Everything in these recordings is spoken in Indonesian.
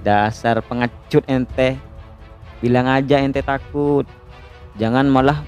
Dasar pengecut ente. Bilang aja ente takut. Jangan malah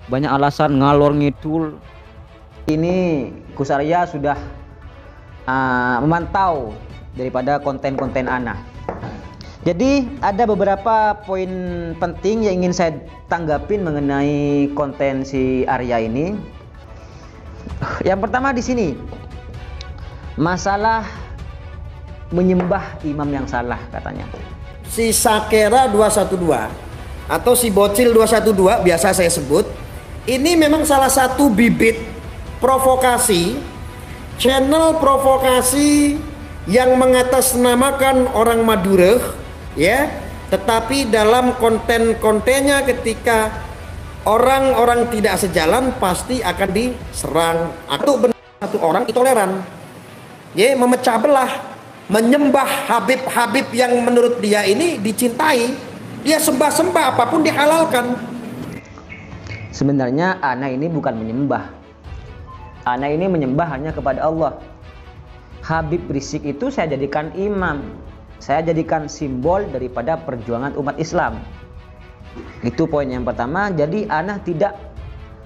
banyak alasan ngalor ngidul. Ini Gus Arya sudah memantau daripada konten-konten Ana. Jadi ada beberapa poin penting yang ingin saya tanggapin mengenai konten si Arya ini. Yang pertama di sini masalah menyembah imam yang salah katanya. Si Sakera 212 atau si Bocil 212 biasa saya sebut, ini memang salah satu bibit provokasi, channel provokasi yang mengatasnamakan orang Madura, ya, tetapi dalam konten-kontennya ketika orang-orang tidak sejalan pasti akan diserang. Atau benar satu orang intoleran, ya, memecah belah, menyembah Habib-Habib yang menurut dia ini dicintai, dia sembah-sembah apapun dihalalkan. Sebenarnya Ana ini bukan menyembah. Ana ini menyembah hanya kepada Allah. Habib Rizik itu saya jadikan imam. Saya jadikan simbol daripada perjuangan umat Islam. Itu poin yang pertama. Jadi Ana tidak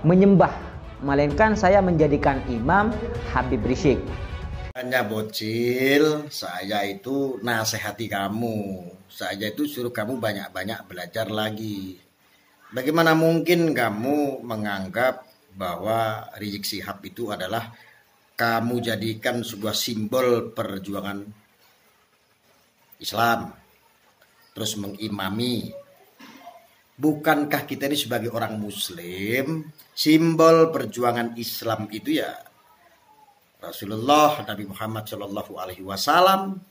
menyembah, melainkan saya menjadikan imam Habib Rizik. Hanya Bocil, saya itu nasihati kamu. Saya itu suruh kamu banyak-banyak belajar lagi. Bagaimana mungkin kamu menganggap bahwa Rizik Syihab itu adalah kamu jadikan sebuah simbol perjuangan Islam, terus mengimami? Bukankah kita ini sebagai orang Muslim, simbol perjuangan Islam itu ya Rasulullah Nabi Muhammad Shallallahu Alaihi Wasallam,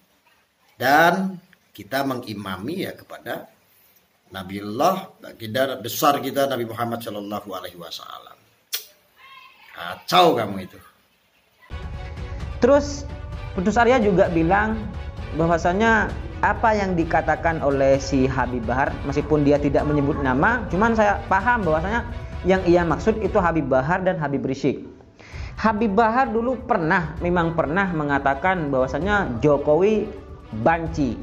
dan kita mengimami ya kepada Nabiullah, baginda besar kita Nabi Muhammad Shallallahu Alaihi Wasallam. Kacau kamu itu. Terus Gus Arya juga bilang bahwasanya apa yang dikatakan oleh si Habib Bahar, meskipun dia tidak menyebut nama, cuman saya paham bahwasanya yang ia maksud itu Habib Bahar dan Habib Rizik. Habib Bahar dulu memang pernah mengatakan bahwasanya Jokowi banci.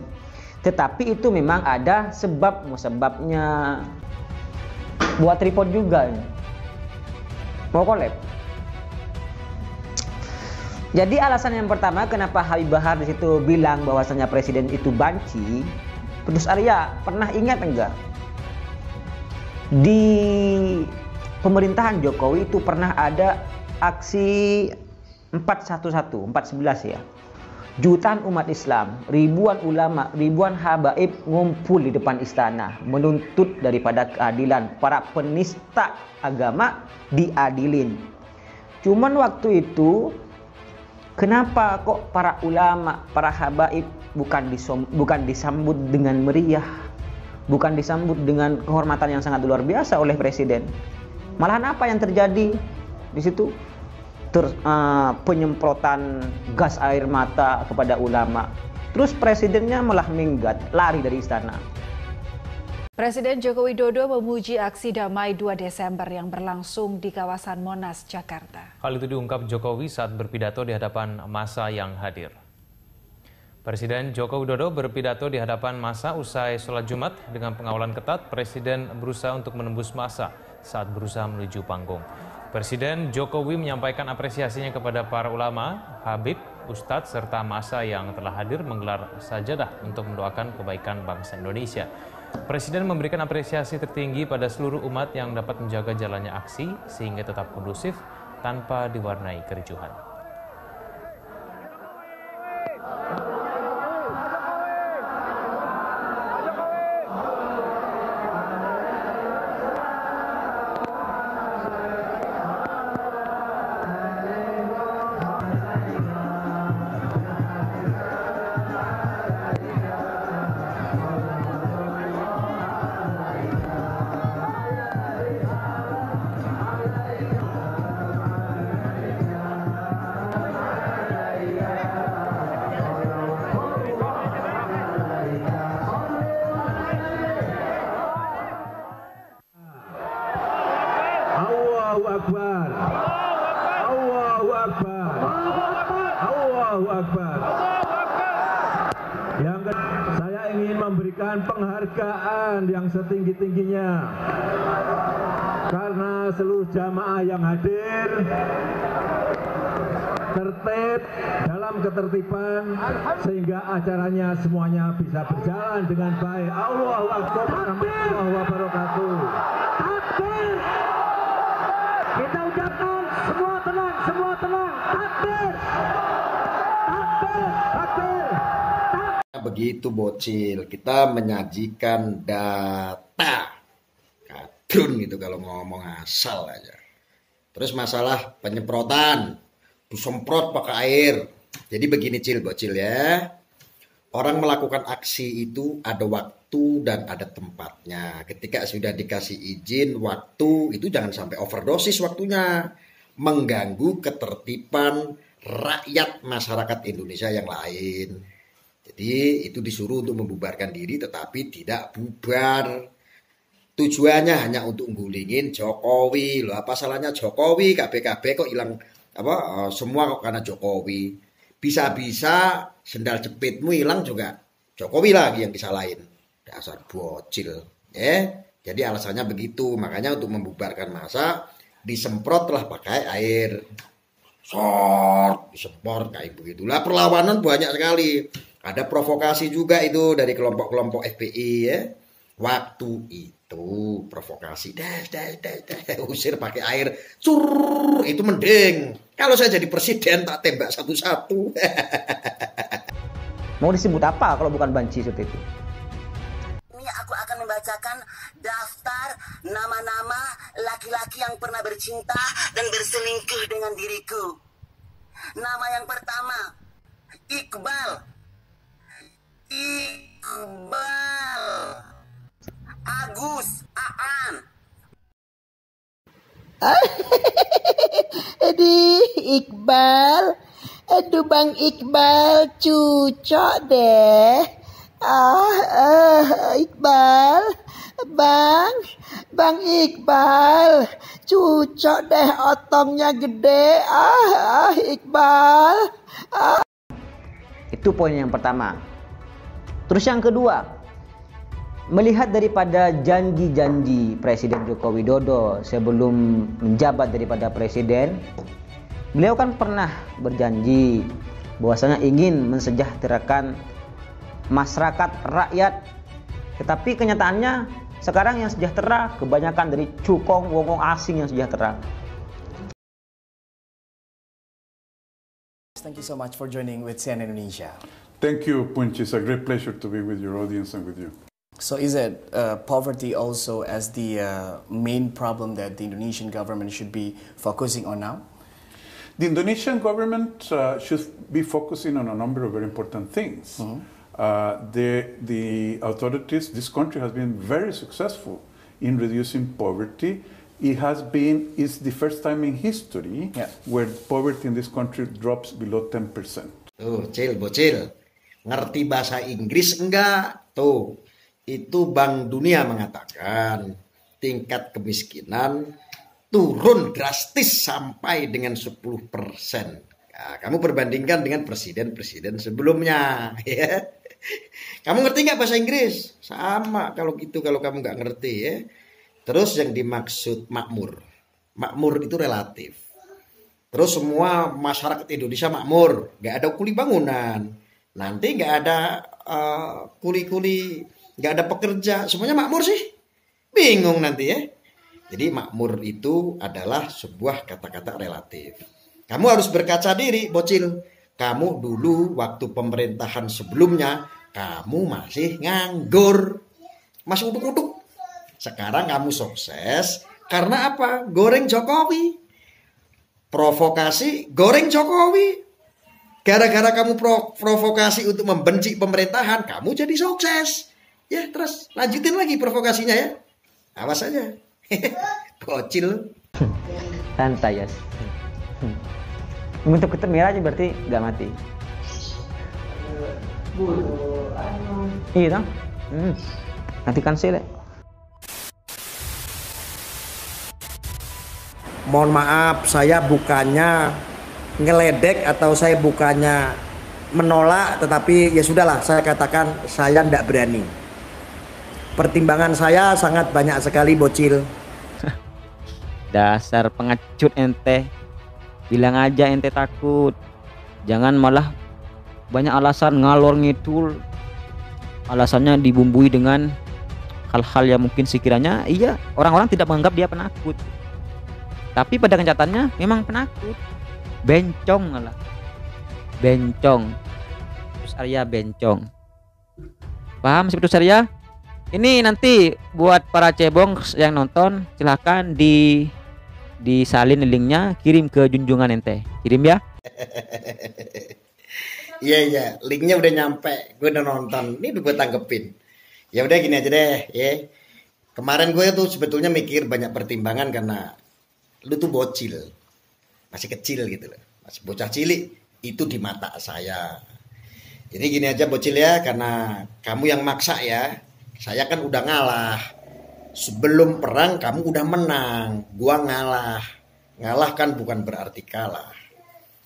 Tetapi itu memang ada sebabnya. Buat tripod juga. Mau collab. Jadi alasan yang pertama kenapa Habib Bahar di situ bilang bahwasanya presiden itu banci, Gus Arya pernah ingat enggak? Di pemerintahan Jokowi itu pernah ada aksi 411 ya. Jutaan umat Islam, ribuan ulama, ribuan habaib ngumpul di depan istana menuntut daripada keadilan. Para penista agama diadilin. Cuman waktu itu kenapa kok para ulama, para habaib bukan disambut dengan meriah, bukan disambut dengan kehormatan yang sangat luar biasa oleh presiden? Malahan apa yang terjadi di situ? Penyemprotan gas air mata kepada ulama. Terus presidennya malah minggat, lari dari istana. Presiden Joko Widodo memuji aksi damai 2 Desember yang berlangsung di kawasan Monas, Jakarta. Hal itu diungkap Jokowi saat berpidato di hadapan massa yang hadir. Presiden Joko Widodo berpidato di hadapan massa usai sholat Jumat. Dengan pengawalan ketat, Presiden berusaha untuk menembus massa saat berusaha menuju panggung. Presiden Jokowi menyampaikan apresiasinya kepada para ulama, habib, ustadz, serta massa yang telah hadir menggelar sajadah untuk mendoakan kebaikan bangsa Indonesia. Presiden memberikan apresiasi tertinggi pada seluruh umat yang dapat menjaga jalannya aksi sehingga tetap kondusif tanpa diwarnai kericuhan. memberikan penghargaan yang setinggi-tingginya karena seluruh jamaah yang hadir tertib dalam ketertiban sehingga acaranya semuanya bisa berjalan dengan baik. Allahu Akbar warahmatullahi wabarakatuh. Takbir. Kita ucapkan semua tenang, semua tenang. Takbir. Takbir. Takbir. Begitu bocil, kita menyajikan data. Kadrun gitu kalau ngomong asal aja. Terus masalah penyemprotan, disemprot pakai air. Jadi begini bocil ya. Orang melakukan aksi itu ada waktu dan ada tempatnya. Ketika sudah dikasih izin waktu itu jangan sampai overdosis waktunya. Mengganggu ketertiban rakyat masyarakat Indonesia yang lain. Jadi itu disuruh untuk membubarkan diri tetapi tidak bubar. Tujuannya hanya untuk nggulingin Jokowi. Loh, apa salahnya Jokowi? KB kok hilang semua kok karena Jokowi. Bisa-bisa sendal jepitmu hilang juga Jokowi lagi yang disalahin. Dasar bocil. Jadi alasannya begitu. Makanya untuk membubarkan massa disemprotlah pakai air. Disemprot kayak begitulah. Perlawanan banyak sekali. Ada provokasi juga itu dari kelompok-kelompok FPI ya. Waktu itu provokasi usir pakai air itu mending. Kalau saya jadi presiden tak tembak satu-satu. Mau disebut apa kalau bukan banci seperti itu? Ini aku akan membacakan daftar nama-nama laki-laki yang pernah bercinta dan berselingkuh dengan diriku. Nama yang pertama, Iqbal. Agus, Aan. Aduh, Iqbal. Aduh, Bang Iqbal, cucok deh. Iqbal. Bang Iqbal, cucok deh, otongnya gede. Iqbal. Itu poin yang pertama. Terus yang kedua, melihat daripada janji-janji Presiden Joko Widodo sebelum menjabat daripada presiden, beliau kan pernah berjanji bahwasanya ingin mensejahterakan masyarakat rakyat. Tetapi kenyataannya sekarang yang sejahtera kebanyakan dari cukong wongong asing yang sejahtera. Thank you so much for joining with CNN Indonesia. Thank you, Punch. It's a great pleasure to be with your audience and with you. So is it poverty also as the main problem that the Indonesian government should be focusing on now? The Indonesian government should be focusing on a number of very important things. The authorities, this country has been very successful in reducing poverty. It's the first time in history where poverty in this country drops below 10%. Bocil. Ngerti bahasa Inggris enggak? Tuh, itu Bank Dunia mengatakan tingkat kemiskinan turun drastis sampai dengan 10%. Nah, kamu perbandingkan dengan presiden-presiden sebelumnya. Ya. Kamu ngerti nggak bahasa Inggris? Sama kalau gitu kalau kamu nggak ngerti ya. Terus yang dimaksud makmur. Makmur itu relatif. Terus semua masyarakat Indonesia makmur. Nggak ada kuli bangunan. Nanti nggak ada kuli-kuli, nggak ada pekerja. Semuanya makmur sih. Bingung nanti ya. Jadi makmur itu adalah sebuah kata-kata relatif. Kamu harus berkaca diri, bocil. Kamu dulu waktu pemerintahan sebelumnya, kamu masih nganggur. Masih uduk-uduk. Sekarang kamu sukses. Karena apa? Goreng Jokowi. Provokasi, goreng Jokowi. Gara-gara kamu provokasi untuk membenci pemerintahan, kamu jadi sukses. Ya, terus lanjutin lagi provokasinya ya. Awas aja. Bocil. Santai ya. Untuk ketemu merah aja berarti nggak mati. Iya dong. Nanti cancel ya. Mohon maaf, saya bukannya ngeledek atau saya bukannya menolak, tetapi ya sudahlah, saya katakan saya tidak berani. Pertimbangan saya sangat banyak sekali, bocil. Dasar pengecut ente. Bilang aja ente takut. Jangan malah banyak alasan ngalor ngidul. Alasannya dibumbui dengan hal-hal yang mungkin sekiranya iya orang-orang tidak menganggap dia penakut. Tapi pada kenyataannya memang penakut. Bencong malah. Bencong. Terus Arya bencong. Paham sih Terus Arya? Ini nanti buat para cebong yang nonton silahkan disalin linknya, kirim ke junjungan ente. Kirim ya. Iya, linknya udah nyampe, gue udah nonton, ini udah gue tanggepin. Ya udah gini aja deh, ya. Kemarin gue tuh sebetulnya mikir banyak pertimbangan karena lu tuh bocil, masih kecil gitu loh, masih bocah cilik itu di mata saya. Jadi gini aja bocil ya, karena kamu yang maksa ya. Saya kan udah ngalah. Sebelum perang kamu udah menang, gua ngalah. Ngalah kan bukan berarti kalah.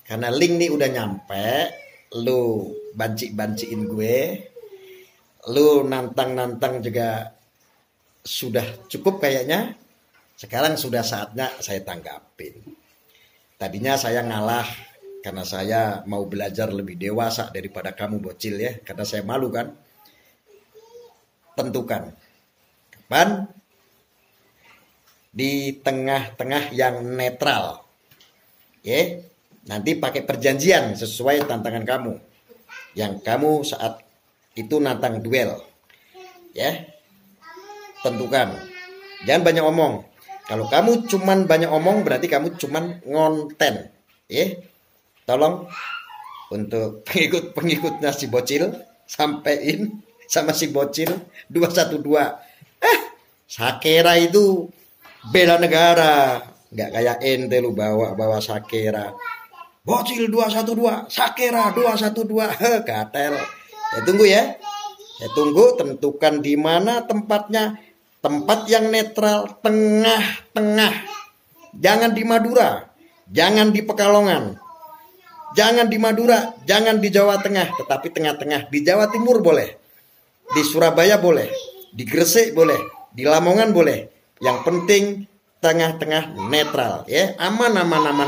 Karena link nih udah nyampe, lu banci-banciin gue, lu nantang-nantang juga sudah cukup kayaknya. Sekarang sudah saatnya saya tanggapin. Tadinya saya ngalah karena saya mau belajar lebih dewasa daripada kamu bocil ya, karena saya malu kan. Tentukan kapan di tengah-tengah yang netral, ya. Nanti pakai perjanjian sesuai tantangan kamu, yang kamu saat itu nantang duel, ya. Tentukan, jangan banyak omong. Kalau kamu cuman banyak omong berarti kamu cuman ngonten, ya. Tolong untuk pengikut-pengikutnya si bocil sampein sama si bocil 212. Sakera itu bela negara, nggak kayak ente lu bawa Sakera. Bocil 212, Sakera 212, katel. Ya tunggu ya. Ya tunggu, tentukan di mana tempatnya. Tempat yang netral, tengah-tengah. Jangan di Madura, jangan di Pekalongan. Jangan di Madura, jangan di Jawa Tengah, tetapi tengah-tengah. Di Jawa Timur boleh. Di Surabaya boleh, di Gresik boleh, di Lamongan boleh. Yang penting tengah-tengah netral, ya. Aman.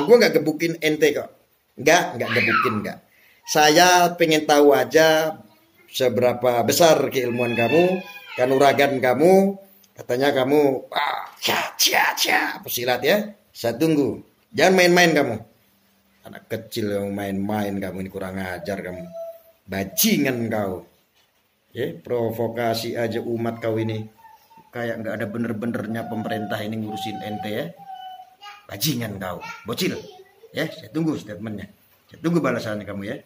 Gue nggak gebukin ente kok. Nggak gebukin nggak. Saya pengen tahu aja seberapa besar keilmuan kamu, kanuragan kamu. Katanya kamu pesilat ya. Saya tunggu. Jangan main-main kamu. Anak kecil yang main-main kamu ini, kurang ajar kamu. Bajingan kau. Ya, provokasi aja umat kau ini. Kayak nggak ada bener-benernya pemerintah ini ngurusin ente ya. Bajingan kau, bocil. Ya, saya tunggu statementnya. Saya tunggu balasannya kamu ya.